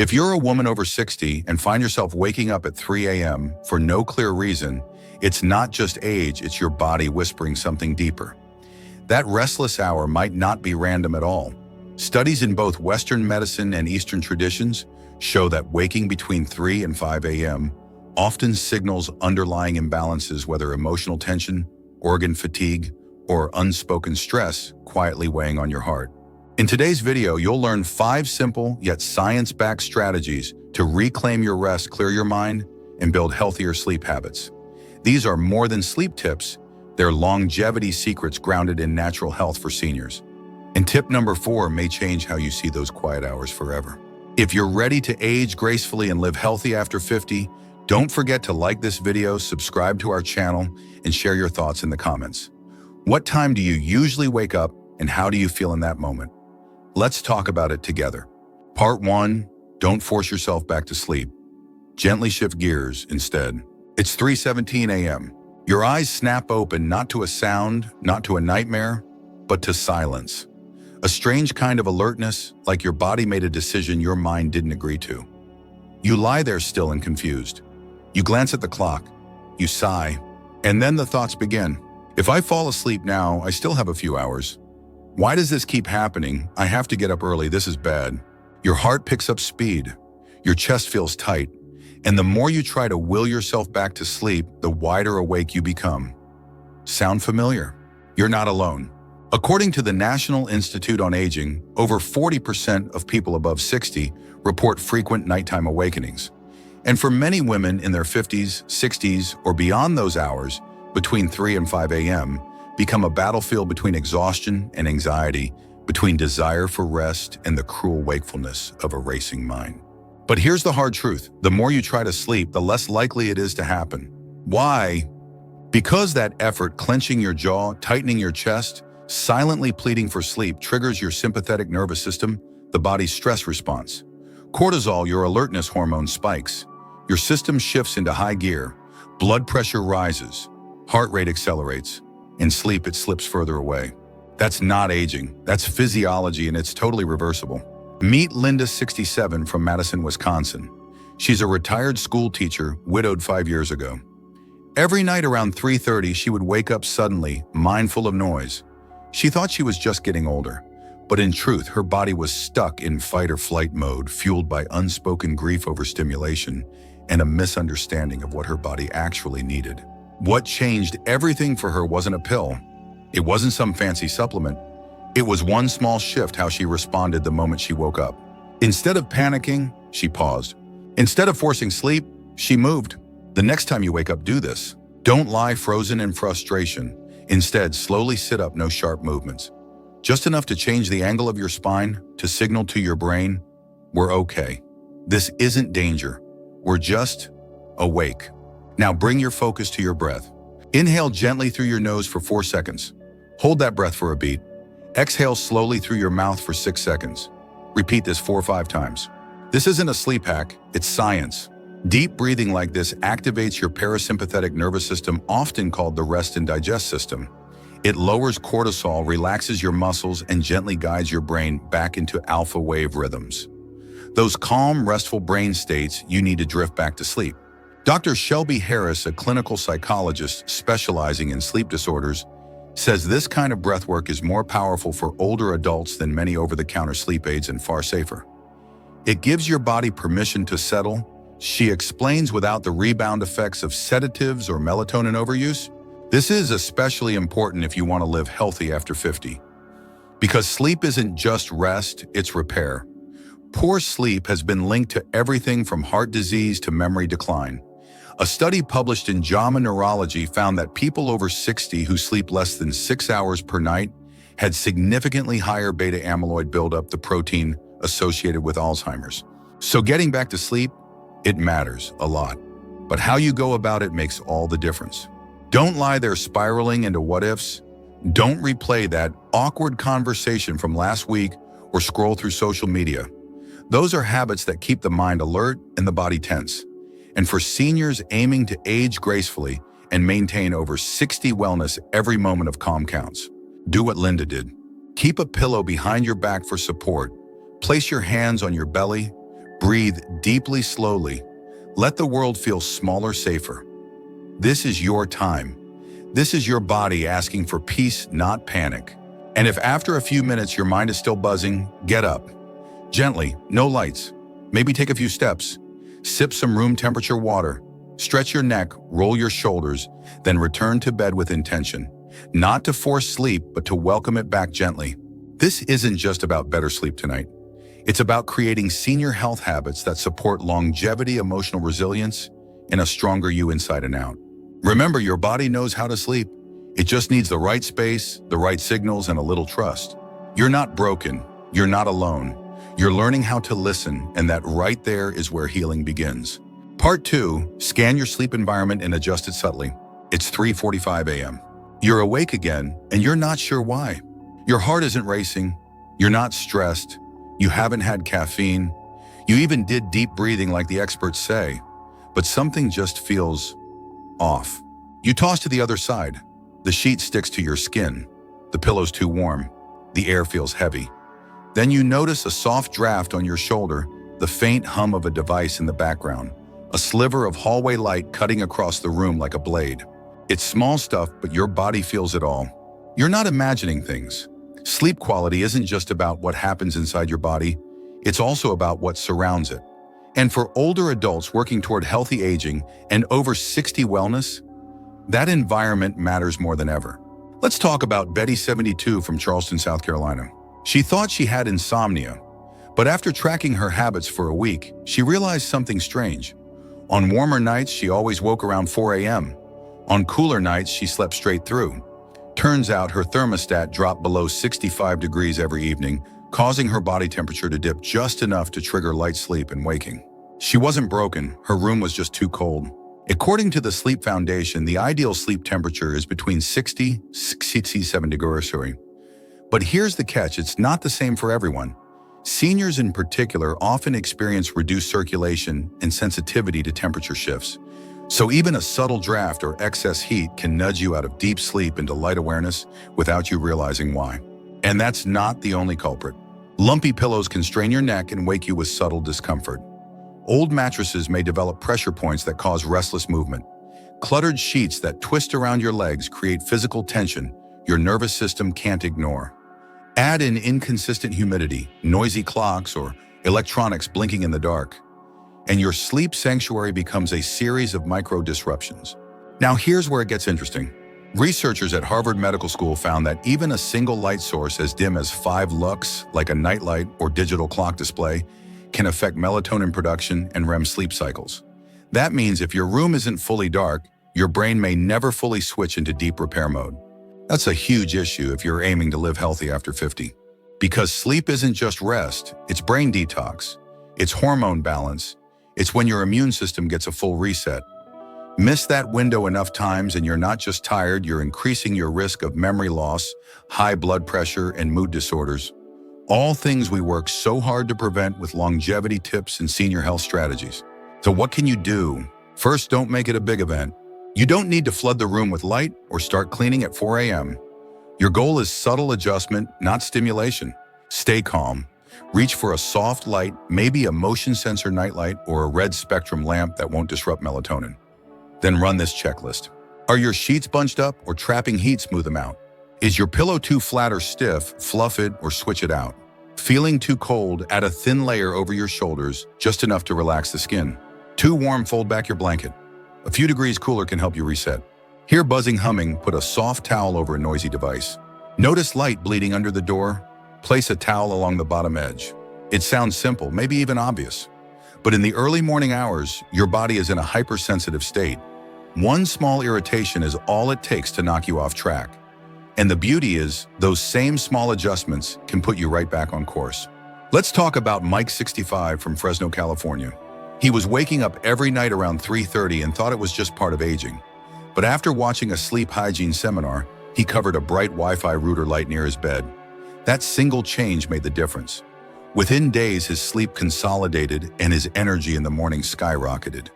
If you're a woman over 60 and find yourself waking up at 3 a.m. for no clear reason, it's not just age, it's your body whispering something deeper. That restless hour might not be random at all. Studies in both Western medicine and Eastern traditions show that waking between 3 and 5 a.m. often signals underlying imbalances, whether emotional tension, organ fatigue, or unspoken stress quietly weighing on your heart. In today's video, you'll learn 5 simple yet science-backed strategies to reclaim your rest, clear your mind, and build healthier sleep habits. These are more than sleep tips, they're longevity secrets grounded in natural health for seniors. And tip number 4 may change how you see those quiet hours forever. If you're ready to age gracefully and live healthy after 50, don't forget to like this video, subscribe to our channel, and share your thoughts in the comments. What time do you usually wake up, and how do you feel in that moment? Let's talk about it together. Part 1, don't force yourself back to sleep. Gently shift gears instead. It's 3:17 a.m. Your eyes snap open, not to a sound, not to a nightmare, but to silence. A strange kind of alertness, like your body made a decision your mind didn't agree to. You lie there still and confused. You glance at the clock, you sigh, and then the thoughts begin. If I fall asleep now, I still have a few hours. Why does this keep happening? I have to get up early, this is bad. Your heart picks up speed, your chest feels tight, and the more you try to will yourself back to sleep, the wider awake you become. Sound familiar? You're not alone. According to the National Institute on Aging, over 40% of people above 60 report frequent nighttime awakenings. And for many women in their 50s, 60s, or beyond those hours, between 3 and 5 a.m., become a battlefield between exhaustion and anxiety, between desire for rest and the cruel wakefulness of a racing mind. But here's the hard truth. The more you try to sleep, the less likely it is to happen. Why? Because that effort, clenching your jaw, tightening your chest, silently pleading for sleep, triggers your sympathetic nervous system, the body's stress response. Cortisol, your alertness hormone, spikes. Your system shifts into high gear. Blood pressure rises. Heart rate accelerates. In sleep, it slips further away. That's not aging. That's physiology, and it's totally reversible. Meet Linda, 67, from Madison, Wisconsin. She's a retired school teacher, widowed 5 years ago. Every night around 3:30, she would wake up suddenly, mindful of noise. She thought she was just getting older, but in truth, her body was stuck in fight or flight mode, fueled by unspoken grief over stimulation and a misunderstanding of what her body actually needed. What changed everything for her wasn't a pill. It wasn't some fancy supplement. It was one small shift how she responded the moment she woke up. Instead of panicking, she paused. Instead of forcing sleep, she moved. The next time you wake up, do this. Don't lie frozen in frustration. Instead, slowly sit up, no sharp movements. Just enough to change the angle of your spine to signal to your brain, we're okay. This isn't danger. We're just awake. Now bring your focus to your breath. Inhale gently through your nose for 4 seconds. Hold that breath for a beat. Exhale slowly through your mouth for 6 seconds. Repeat this 4 or 5 times. This isn't a sleep hack, it's science. Deep breathing like this activates your parasympathetic nervous system, often called the rest and digest system. It lowers cortisol, relaxes your muscles, and gently guides your brain back into alpha wave rhythms. Those calm, restful brain states you need to drift back to sleep. Dr. Shelby Harris, a clinical psychologist specializing in sleep disorders, says this kind of breathwork is more powerful for older adults than many over-the-counter sleep aids and far safer. It gives your body permission to settle, she explains, without the rebound effects of sedatives or melatonin overuse. This is especially important if you want to live healthy after 50. Because sleep isn't just rest, it's repair. Poor sleep has been linked to everything from heart disease to memory decline. A study published in JAMA Neurology found that people over 60 who sleep less than 6 hours per night had significantly higher beta amyloid buildup, the protein associated with Alzheimer's. So getting back to sleep, it matters a lot. But how you go about it makes all the difference. Don't lie there spiraling into what-ifs. Don't replay that awkward conversation from last week or scroll through social media. Those are habits that keep the mind alert and the body tense. And for seniors aiming to age gracefully and maintain over 60 wellness, every moment of calm counts. Do what Linda did. Keep a pillow behind your back for support. Place your hands on your belly. Breathe deeply, slowly. Let the world feel smaller, safer. This is your time. This is your body asking for peace, not panic. And if after a few minutes your mind is still buzzing, get up. Gently, no lights. Maybe take a few steps. Sip some room temperature water. Stretch your neck, roll your shoulders, then return to bed with intention. Not to force sleep, but to welcome it back gently. This isn't just about better sleep tonight. It's about creating senior health habits that support longevity, emotional resilience, and a stronger you inside and out. Remember, your body knows how to sleep. It just needs the right space, the right signals, and a little trust. You're not broken. You're not alone. You're learning how to listen, and that right there is where healing begins. Part 2, scan your sleep environment and adjust it subtly. It's 3:45 a.m. You're awake again, and you're not sure why. Your heart isn't racing. You're not stressed. You haven't had caffeine. You even did deep breathing like the experts say, but something just feels off. You toss to the other side. The sheet sticks to your skin. The pillow's too warm. The air feels heavy. Then you notice a soft draft on your shoulder, the faint hum of a device in the background, a sliver of hallway light cutting across the room like a blade. It's small stuff, but your body feels it all. You're not imagining things. Sleep quality isn't just about what happens inside your body, it's also about what surrounds it. And for older adults working toward healthy aging and over 60 wellness, that environment matters more than ever. Let's talk about Betty, 72, from Charleston, South Carolina. She thought she had insomnia, but after tracking her habits for a week, she realized something strange. On warmer nights, she always woke around 4 a.m. On cooler nights, she slept straight through. Turns out her thermostat dropped below 65 degrees every evening, causing her body temperature to dip just enough to trigger light sleep and waking. She wasn't broken, her room was just too cold. According to the Sleep Foundation, the ideal sleep temperature is between 60 and 67 degrees. But here's the catch, it's not the same for everyone. Seniors in particular often experience reduced circulation and sensitivity to temperature shifts. So even a subtle draft or excess heat can nudge you out of deep sleep into light awareness without you realizing why. And that's not the only culprit. Lumpy pillows can strain your neck and wake you with subtle discomfort. Old mattresses may develop pressure points that cause restless movement. Cluttered sheets that twist around your legs create physical tension your nervous system can't ignore. Add in inconsistent humidity, noisy clocks, or electronics blinking in the dark, and your sleep sanctuary becomes a series of micro-disruptions. Now here's where it gets interesting. Researchers at Harvard Medical School found that even a single light source as dim as 5 lux, like a nightlight or digital clock display, can affect melatonin production and REM sleep cycles. That means if your room isn't fully dark, your brain may never fully switch into deep repair mode. That's a huge issue if you're aiming to live healthy after 50. Because sleep isn't just rest, it's brain detox, it's hormone balance, it's when your immune system gets a full reset. Miss that window enough times and you're not just tired, you're increasing your risk of memory loss, high blood pressure, and mood disorders. All things we work so hard to prevent with longevity tips and senior health strategies. So what can you do? First, don't make it a big event. You don't need to flood the room with light or start cleaning at 4 a.m. Your goal is subtle adjustment, not stimulation. Stay calm. Reach for a soft light, maybe a motion sensor nightlight or a red spectrum lamp that won't disrupt melatonin. Then run this checklist. Are your sheets bunched up or trapping heat? Smooth them out. Is your pillow too flat or stiff? Fluff it or switch it out. Feeling too cold? Add a thin layer over your shoulders, just enough to relax the skin. Too warm? Fold back your blanket. A few degrees cooler can help you reset. Hear buzzing humming? Put a soft towel over a noisy device. Notice light bleeding under the door? Place a towel along the bottom edge. It sounds simple, maybe even obvious. But in the early morning hours, your body is in a hypersensitive state. One small irritation is all it takes to knock you off track. And the beauty is, those same small adjustments can put you right back on course. Let's talk about Mike, 65, from Fresno, California. He was waking up every night around 3:30 and thought it was just part of aging. But after watching a sleep hygiene seminar, he covered a bright Wi-Fi router light near his bed. That single change made the difference. Within days, his sleep consolidated and his energy in the morning skyrocketed.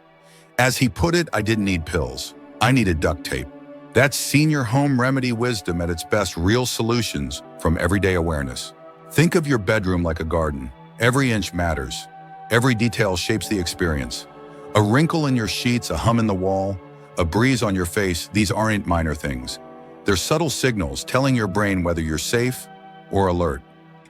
As he put it, I didn't need pills. I needed duct tape. That's senior home remedy wisdom at its best, real solutions from everyday awareness. Think of your bedroom like a garden. Every inch matters. Every detail shapes the experience. A wrinkle in your sheets, a hum in the wall, a breeze on your face, these aren't minor things. They're subtle signals telling your brain whether you're safe or alert.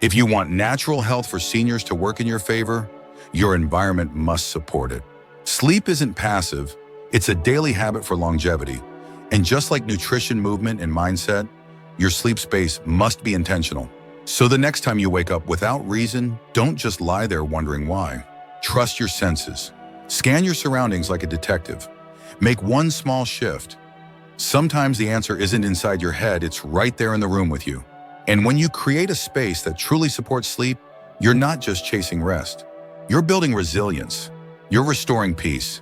If you want natural health for seniors to work in your favor, your environment must support it. Sleep isn't passive, it's a daily habit for longevity. And just like nutrition, movement, and mindset, your sleep space must be intentional. So the next time you wake up without reason, don't just lie there wondering why. Trust your senses. Scan your surroundings like a detective. Make one small shift. Sometimes the answer isn't inside your head, it's right there in the room with you. And when you create a space that truly supports sleep, you're not just chasing rest. You're building resilience. You're restoring peace.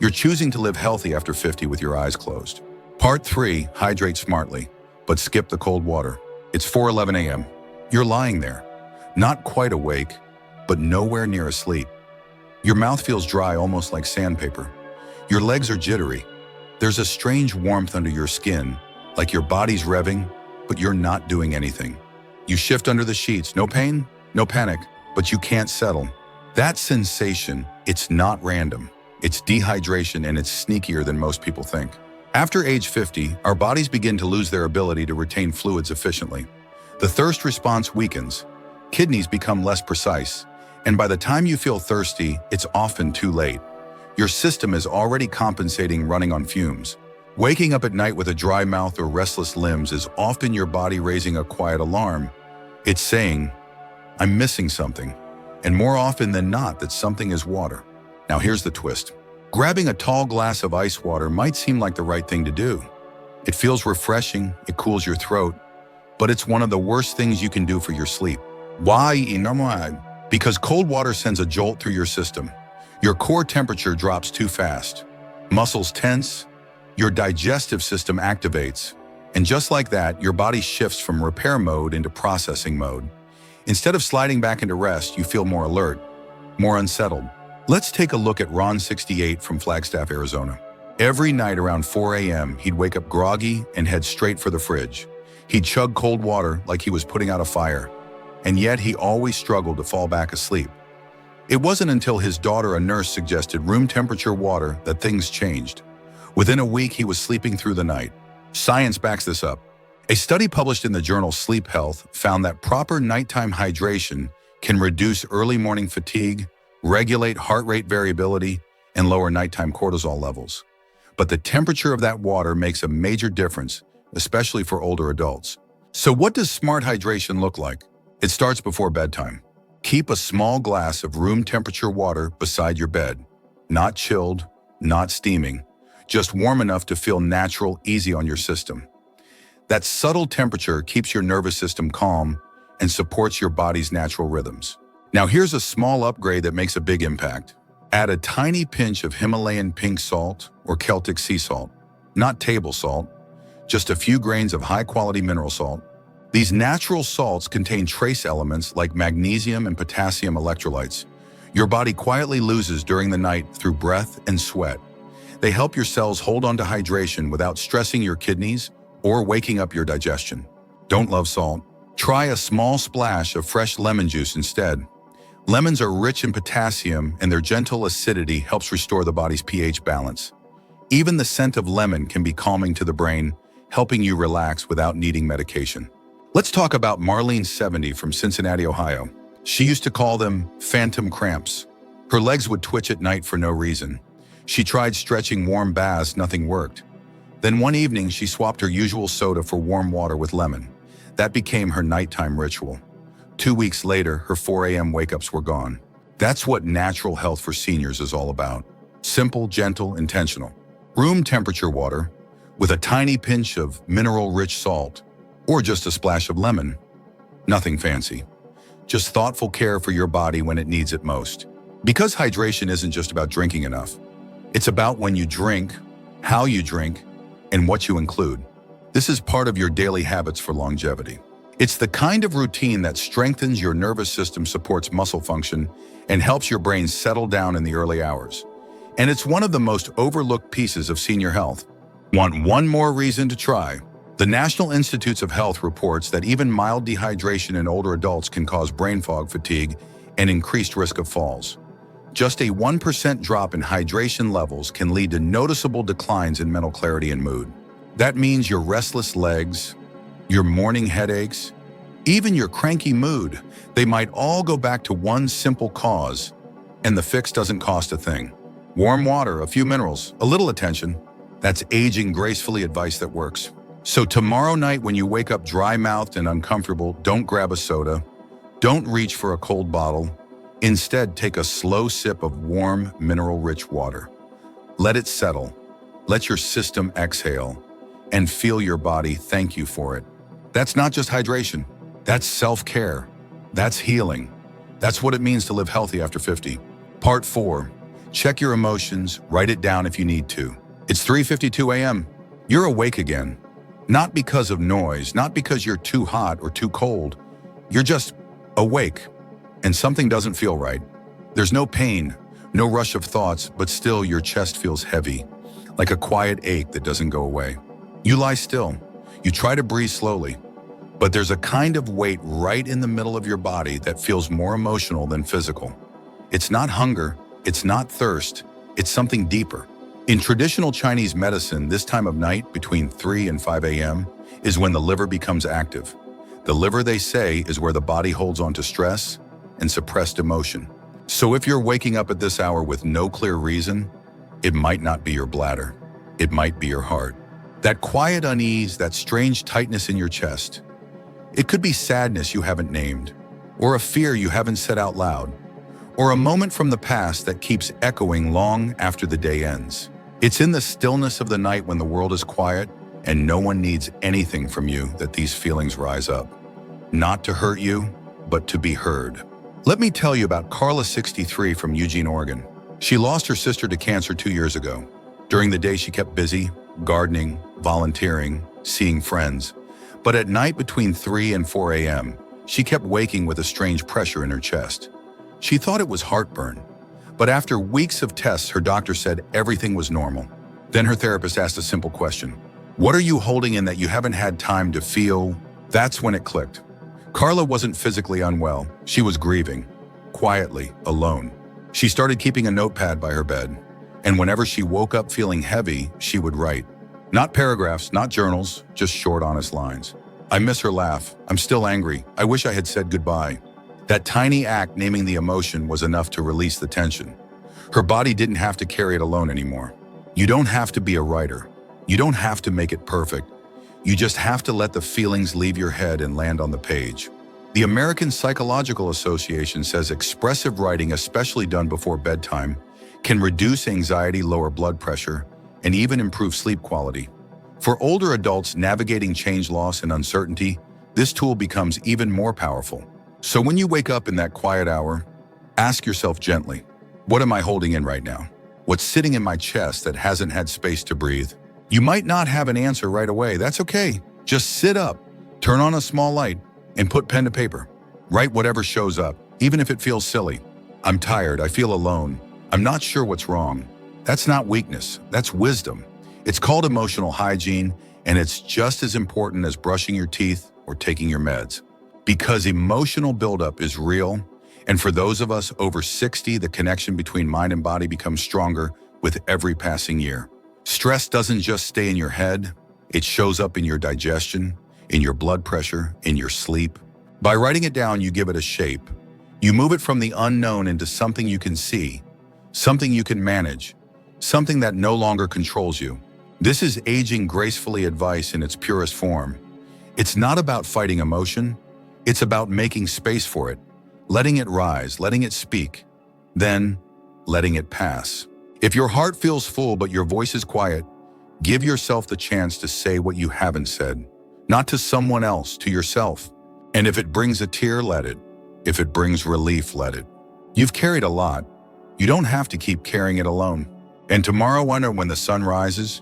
You're choosing to live healthy after 50 with your eyes closed. Part 3, hydrate smartly, but skip the cold water. It's 4:11 a.m. You're lying there, not quite awake, but nowhere near asleep. Your mouth feels dry, almost like sandpaper. Your legs are jittery. There's a strange warmth under your skin, like your body's revving, but you're not doing anything. You shift under the sheets, no pain, no panic, but you can't settle. That sensation, it's not random. It's dehydration, and it's sneakier than most people think. After age 50, our bodies begin to lose their ability to retain fluids efficiently. The thirst response weakens, kidneys become less precise, and by the time you feel thirsty, it's often too late. Your system is already compensating, running on fumes. Waking up at night with a dry mouth or restless limbs is often your body raising a quiet alarm. It's saying, I'm missing something, and more often than not, that something is water. Now here's the twist. Grabbing a tall glass of ice water might seem like the right thing to do. It feels refreshing, it cools your throat, but it's one of the worst things you can do for your sleep. Why? Because cold water sends a jolt through your system. Your core temperature drops too fast. Muscles tense, your digestive system activates, and just like that, your body shifts from repair mode into processing mode. Instead of sliding back into rest, you feel more alert, more unsettled. Let's take a look at Ron, 68, from Flagstaff, Arizona. Every night around 4 a.m., he'd wake up groggy and head straight for the fridge. He'd chug cold water like he was putting out a fire, and yet he always struggled to fall back asleep. It wasn't until his daughter, a nurse, suggested room temperature water that things changed. Within a week, he was sleeping through the night. Science backs this up. A study published in the journal Sleep Health found that proper nighttime hydration can reduce early morning fatigue, regulate heart rate variability, and lower nighttime cortisol levels. But the temperature of that water makes a major difference, especially for older adults. So what does smart hydration look like? It starts before bedtime. Keep a small glass of room temperature water beside your bed. Not chilled, not steaming, just warm enough to feel natural, easy on your system. That subtle temperature keeps your nervous system calm and supports your body's natural rhythms. Now here's a small upgrade that makes a big impact. Add a tiny pinch of Himalayan pink salt or Celtic sea salt, not table salt, just a few grains of high-quality mineral salt. These natural salts contain trace elements like magnesium and potassium electrolytes your body quietly loses during the night through breath and sweat. They help your cells hold on to hydration without stressing your kidneys or waking up your digestion. Don't love salt? Try a small splash of fresh lemon juice instead. Lemons are rich in potassium, and their gentle acidity helps restore the body's pH balance. Even the scent of lemon can be calming to the brain, helping you relax without needing medication. Let's talk about Marlene, 70, from Cincinnati, Ohio. She used to call them phantom cramps. Her legs would twitch at night for no reason. She tried stretching, warm baths, nothing worked. Then one evening, she swapped her usual soda for warm water with lemon. That became her nighttime ritual. 2 weeks later, her 4 a.m. wake-ups were gone. That's what natural health for seniors is all about. Simple, gentle, intentional. Room temperature water with a tiny pinch of mineral-rich salt or just a splash of lemon. Nothing fancy. Just thoughtful care for your body when it needs it most. Because hydration isn't just about drinking enough. It's about when you drink, how you drink, and what you include. This is part of your daily habits for longevity. It's the kind of routine that strengthens your nervous system, supports muscle function, and helps your brain settle down in the early hours. And it's one of the most overlooked pieces of senior health. Want one more reason to try? The National Institutes of Health reports that even mild dehydration in older adults can cause brain fog, fatigue, and increased risk of falls. Just a 1% drop in hydration levels can lead to noticeable declines in mental clarity and mood. That means your restless legs, your morning headaches, even your cranky mood, they might all go back to one simple cause, and the fix doesn't cost a thing. Warm water, a few minerals, a little attention. That's aging gracefully advice that works. So tomorrow night when you wake up dry-mouthed and uncomfortable, don't grab a soda. Don't reach for a cold bottle. Instead, take a slow sip of warm, mineral-rich water. Let it settle. Let your system exhale. And feel your body thank you for it. That's not just hydration. That's self-care. That's healing. That's what it means to live healthy after 50. Part 4. Check your emotions. Write it down if you need to. It's 3:52 a.m. You're awake again. Not because of noise, not because you're too hot or too cold. You're just awake. And something doesn't feel right. There's no pain, no rush of thoughts, but still your chest feels heavy, like a quiet ache that doesn't go away. You lie still. You try to breathe slowly, but there's a kind of weight right in the middle of your body that feels more emotional than physical. It's not hunger, it's not thirst, it's something deeper. In traditional Chinese medicine, this time of night, between 3 and 5 a.m., is when the liver becomes active. The liver, they say, is where the body holds on to stress and suppressed emotion. So if you're waking up at this hour with no clear reason, it might not be your bladder. It might be your heart. That quiet unease, that strange tightness in your chest. It could be sadness you haven't named, or a fear you haven't said out loud, or a moment from the past that keeps echoing long after the day ends. It's in the stillness of the night when the world is quiet and no one needs anything from you that these feelings rise up. Not to hurt you, but to be heard. Let me tell you about Carla, 63, from Eugene, Oregon. She lost her sister to cancer 2 years ago. During the day, she kept busy, gardening, volunteering, seeing friends. But at night between 3 and 4 a.m., she kept waking with a strange pressure in her chest. She thought it was heartburn. But after weeks of tests, her doctor said everything was normal. Then her therapist asked a simple question. What are you holding in that you haven't had time to feel? That's when it clicked. Carla wasn't physically unwell. She was grieving, quietly, alone. She started keeping a notepad by her bed, and whenever she woke up feeling heavy, she would write. Not paragraphs, not journals, just short, honest lines. I miss her laugh. I'm still angry. I wish I had said goodbye. That tiny act, naming the emotion, was enough to release the tension. Her body didn't have to carry it alone anymore. You don't have to be a writer. You don't have to make it perfect. You just have to let the feelings leave your head and land on the page. The American Psychological Association says expressive writing, especially done before bedtime, can reduce anxiety, lower blood pressure, and even improve sleep quality. For older adults navigating change, loss, and uncertainty, this tool becomes even more powerful. So when you wake up in that quiet hour, ask yourself gently, what am I holding in right now? What's sitting in my chest that hasn't had space to breathe? You might not have an answer right away. That's okay. Just sit up, turn on a small light, and put pen to paper. Write whatever shows up, even if it feels silly. I'm tired. I feel alone. I'm not sure what's wrong. That's not weakness. That's wisdom. It's called emotional hygiene, and it's just as important as brushing your teeth or taking your meds. Because emotional buildup is real, and for those of us over 60, the connection between mind and body becomes stronger with every passing year. Stress doesn't just stay in your head, it shows up in your digestion, in your blood pressure, in your sleep. By writing it down, you give it a shape. You move it from the unknown into something you can see, something you can manage, something that no longer controls you. This is aging gracefully advice in its purest form. It's not about fighting emotion, it's about making space for it, letting it rise, letting it speak, then letting it pass. If your heart feels full but your voice is quiet, give yourself the chance to say what you haven't said. Not to someone else, to yourself. And if it brings a tear, let it. If it brings relief, let it. You've carried a lot. You don't have to keep carrying it alone. And tomorrow, when the sun rises,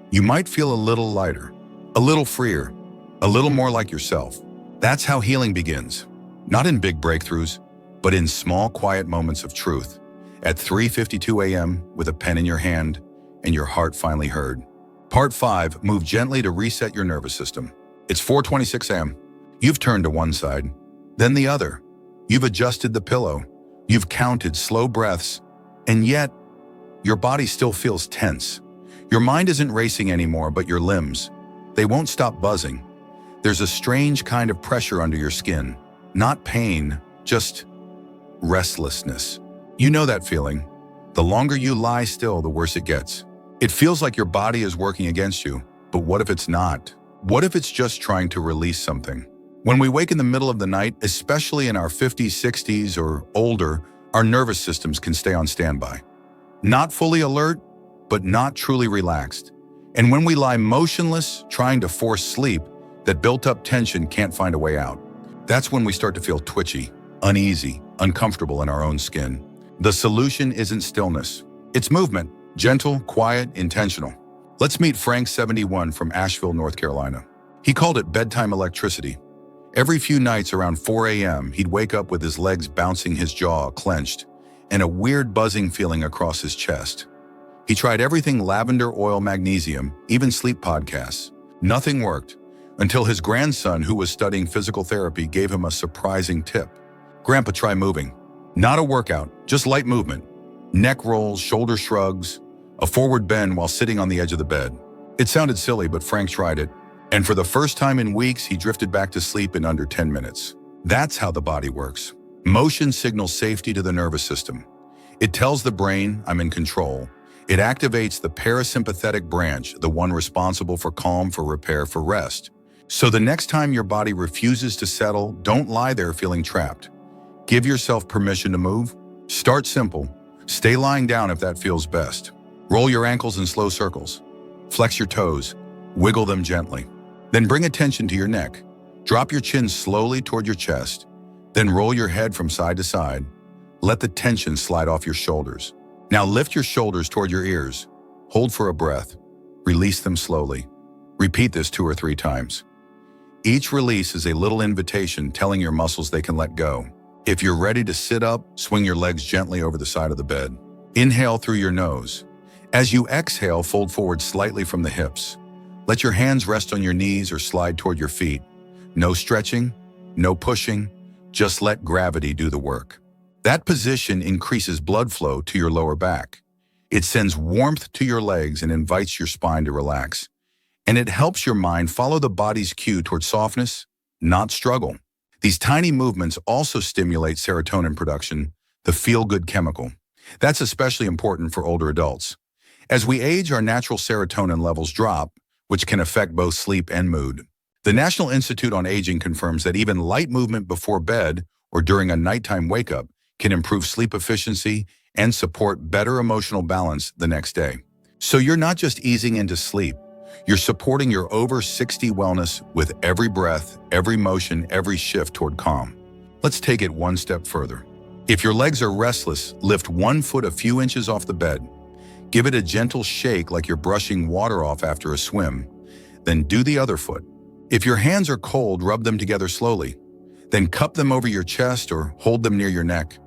you might feel a little lighter, a little freer, a little more like yourself. That's how healing begins. Not in big breakthroughs, but in small, quiet moments of truth. At 3:52 a.m. with a pen in your hand and your heart finally heard. Part 5, move gently to reset your nervous system. It's 4:26 a.m. You've turned to one side, then the other. You've adjusted the pillow. You've counted slow breaths, And yet, your body still feels tense. Your mind isn't racing anymore, but your limbs, they won't stop buzzing. There's a strange kind of pressure under your skin. Not pain, just restlessness. You know that feeling. The longer you lie still, the worse it gets. It feels like your body is working against you, but what if it's not? What if it's just trying to release something? When we wake in the middle of the night, especially in our 50s, 60s, or older, our nervous systems can stay on standby. Not fully alert, but not truly relaxed. And when we lie motionless, trying to force sleep, that built-up tension can't find a way out. That's when we start to feel twitchy, uneasy, uncomfortable in our own skin. The solution isn't stillness. It's movement, gentle, quiet, intentional. Let's meet Frank, 71, from Asheville, North Carolina. He called it bedtime electricity. Every few nights around 4 a.m., he'd wake up with his legs bouncing, his jaw clenched, and a weird buzzing feeling across his chest. He tried everything: lavender oil, magnesium, even sleep podcasts. Nothing worked until his grandson, who was studying physical therapy, gave him a surprising tip. "Grandpa, try moving. Not a workout, just light movement. Neck rolls, shoulder shrugs, a forward bend while sitting on the edge of the bed." It sounded silly, but Frank tried it. And for the first time in weeks, he drifted back to sleep in under 10 minutes. That's how the body works. Motion signals safety to the nervous system. It tells the brain, "I'm in control." It activates the parasympathetic branch, the one responsible for calm, for repair, for rest. So the next time your body refuses to settle, don't lie there feeling trapped. Give yourself permission to move. Start simple. Stay lying down if that feels best. Roll your ankles in slow circles. Flex your toes. Wiggle them gently. Then bring attention to your neck. Drop your chin slowly toward your chest. Then roll your head from side to side. Let the tension slide off your shoulders. Now lift your shoulders toward your ears. Hold for a breath. Release them slowly. Repeat this 2 or 3 times. Each release is a little invitation telling your muscles they can let go. If you're ready to sit up, swing your legs gently over the side of the bed. Inhale through your nose. As you exhale, fold forward slightly from the hips. Let your hands rest on your knees or slide toward your feet. No stretching, no pushing, just let gravity do the work. That position increases blood flow to your lower back. It sends warmth to your legs and invites your spine to relax. And it helps your mind follow the body's cue toward softness, not struggle. These tiny movements also stimulate serotonin production, the feel-good chemical. That's especially important for older adults. As we age, our natural serotonin levels drop, which can affect both sleep and mood. The National Institute on Aging confirms that even light movement before bed or during a nighttime wake-up can improve sleep efficiency and support better emotional balance the next day. So you're not just easing into sleep, you're supporting your over 60 wellness with every breath, every motion, every shift toward calm. Let's take it one step further. If your legs are restless, lift one foot a few inches off the bed. Give it a gentle shake like you're brushing water off after a swim. Then do the other foot. If your hands are cold, rub them together slowly. Then cup them over your chest or hold them near your neck.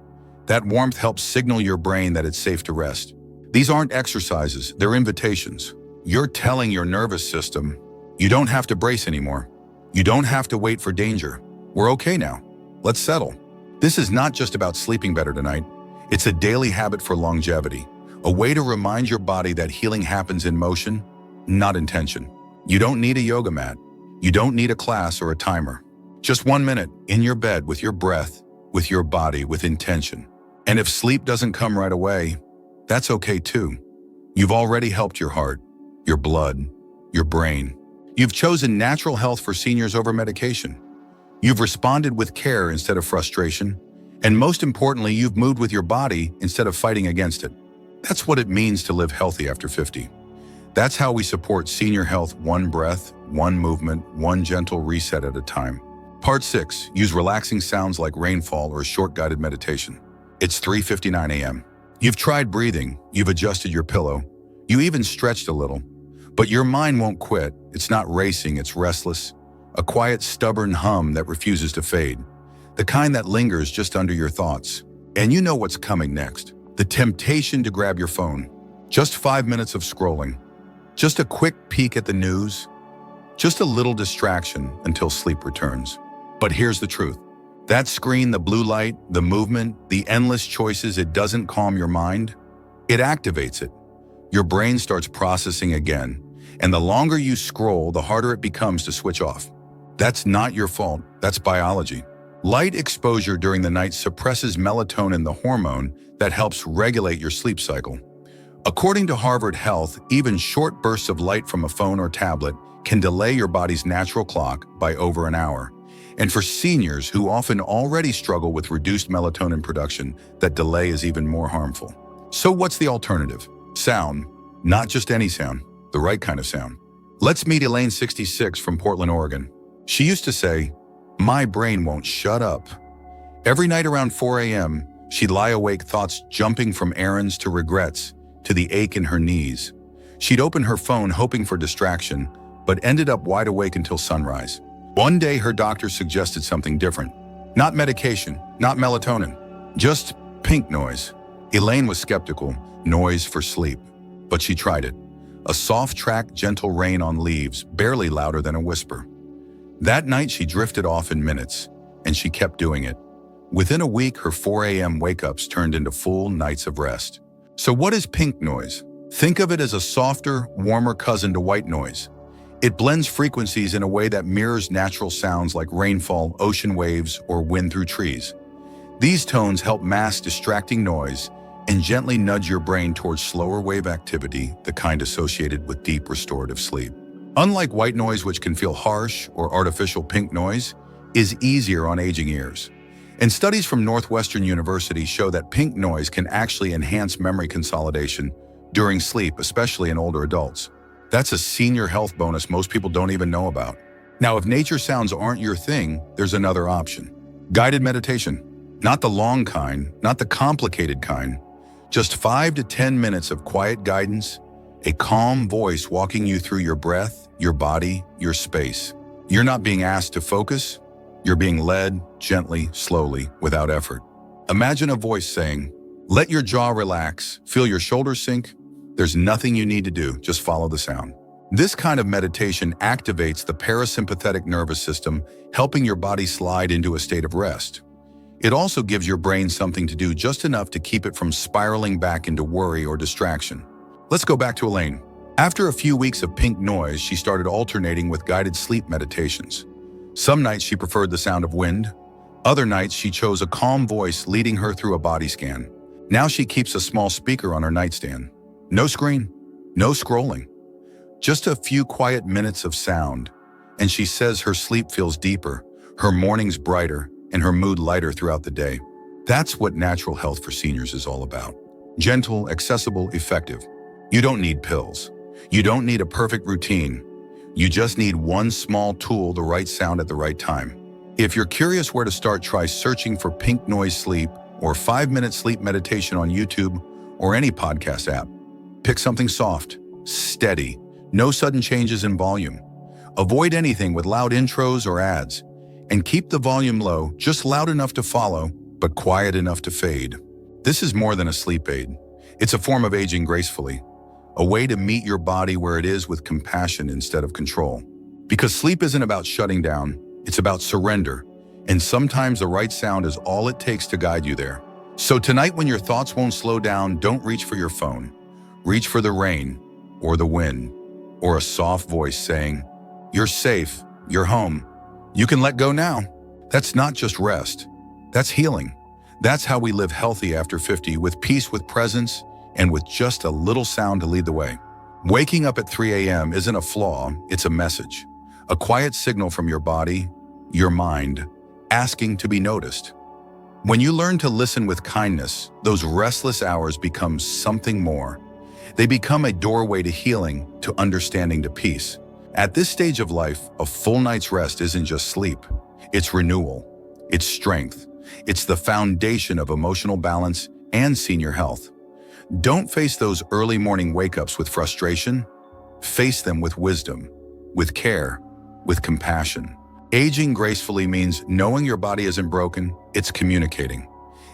That warmth helps signal your brain that it's safe to rest. These aren't exercises, they're invitations. You're telling your nervous system, you don't have to brace anymore. You don't have to wait for danger. We're okay now. Let's settle. This is not just about sleeping better tonight. It's a daily habit for longevity. A way to remind your body that healing happens in motion, not in tension. You don't need a yoga mat. You don't need a class or a timer. Just 1 minute in your bed with your breath, with your body, with intention. And if sleep doesn't come right away, that's okay too. You've already helped your heart, your blood, your brain. You've chosen natural health for seniors over medication. You've responded with care instead of frustration. And most importantly, you've moved with your body instead of fighting against it. That's what it means to live healthy after 50. That's how we support senior health: one breath, one movement, one gentle reset at a time. Part 6, use relaxing sounds like rainfall or a short guided meditation. It's 3:59 a.m. You've tried breathing, you've adjusted your pillow, you even stretched a little, but your mind won't quit. It's not racing, it's restless. A quiet, stubborn hum that refuses to fade. The kind that lingers just under your thoughts. And you know what's coming next. The temptation to grab your phone. Just 5 minutes of scrolling. Just a quick peek at the news. Just a little distraction until sleep returns. But here's the truth. That screen, the blue light, the movement, the endless choices, it doesn't calm your mind. It activates it. Your brain starts processing again, and the longer you scroll, the harder it becomes to switch off. That's not your fault, that's biology. Light exposure during the night suppresses melatonin, the hormone that helps regulate your sleep cycle. According to Harvard Health, even short bursts of light from a phone or tablet can delay your body's natural clock by over an hour. And for seniors who often already struggle with reduced melatonin production, that delay is even more harmful. So what's the alternative? Sound. Not just any sound, the right kind of sound. Let's meet Elaine, 66, from Portland, Oregon. She used to say, "My brain won't shut up." Every night around 4 a.m., she'd lie awake, thoughts jumping from errands to regrets to the ache in her knees. She'd open her phone hoping for distraction, but ended up wide awake until sunrise. One day, her doctor suggested something different. Not medication, not melatonin, just pink noise. Elaine was skeptical, noise for sleep. But she tried it. A soft track, gentle rain on leaves, barely louder than a whisper. That night, she drifted off in minutes, and she kept doing it. Within a week, her 4 a.m. wake-ups turned into full nights of rest. So what is pink noise? Think of it as a softer, warmer cousin to white noise. It blends frequencies in a way that mirrors natural sounds like rainfall, ocean waves, or wind through trees. These tones help mask distracting noise and gently nudge your brain towards slower wave activity, the kind associated with deep restorative sleep. Unlike white noise, which can feel harsh, or artificial, pink noise is easier on aging ears. And studies from Northwestern University show that pink noise can actually enhance memory consolidation during sleep, especially in older adults. That's a senior health bonus most people don't even know about. Now, if nature sounds aren't your thing, there's another option. Guided meditation. Not the long kind, not the complicated kind. Just 5 to 10 minutes of quiet guidance, a calm voice walking you through your breath, your body, your space. You're not being asked to focus, you're being led gently, slowly, without effort. Imagine a voice saying, "Let your jaw relax, feel your shoulders sink. There's nothing you need to do, just follow the sound." This kind of meditation activates the parasympathetic nervous system, helping your body slide into a state of rest. It also gives your brain something to do, just enough to keep it from spiraling back into worry or distraction. Let's go back to Elaine. After a few weeks of pink noise, she started alternating with guided sleep meditations. Some nights she preferred the sound of wind. Other nights she chose a calm voice leading her through a body scan. Now she keeps a small speaker on her nightstand. No screen, no scrolling. Just a few quiet minutes of sound. And she says her sleep feels deeper, her mornings brighter, and her mood lighter throughout the day. That's what natural health for seniors is all about. Gentle, accessible, effective. You don't need pills. You don't need a perfect routine. You just need one small tool, the right sound at the right time. If you're curious where to start, try searching for Pink Noise Sleep or 5-minute sleep meditation on YouTube or any podcast app. Pick something soft, steady, no sudden changes in volume. Avoid anything with loud intros or ads. And keep the volume low, just loud enough to follow, but quiet enough to fade. This is more than a sleep aid. It's a form of aging gracefully, a way to meet your body where it is with compassion instead of control. Because sleep isn't about shutting down, it's about surrender, and sometimes the right sound is all it takes to guide you there. So tonight, when your thoughts won't slow down, don't reach for your phone. Reach for the rain, or the wind, or a soft voice saying, "You're safe, you're home. You can let go now." That's not just rest. That's healing. That's how we live healthy after 50, with peace, with presence, and with just a little sound to lead the way. Waking up at 3 a.m. isn't a flaw, it's a message. A quiet signal from your body, your mind, asking to be noticed. When you learn to listen with kindness, those restless hours become something more. They become a doorway to healing, to understanding, to peace. At this stage of life, a full night's rest isn't just sleep. It's renewal. It's strength. It's the foundation of emotional balance and senior health. Don't face those early morning wake-ups with frustration. Face them with wisdom, with care, with compassion. Aging gracefully means knowing your body isn't broken, it's communicating.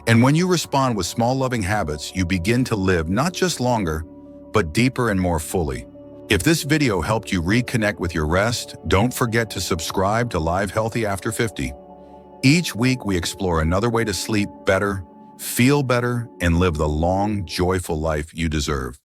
And when you respond with small loving habits, you begin to live not just longer, but deeper and more fully. If this video helped you reconnect with your rest, don't forget to subscribe to Live Healthy After 50. Each week we explore another way to sleep better, Feel better and live the long, joyful life you deserve.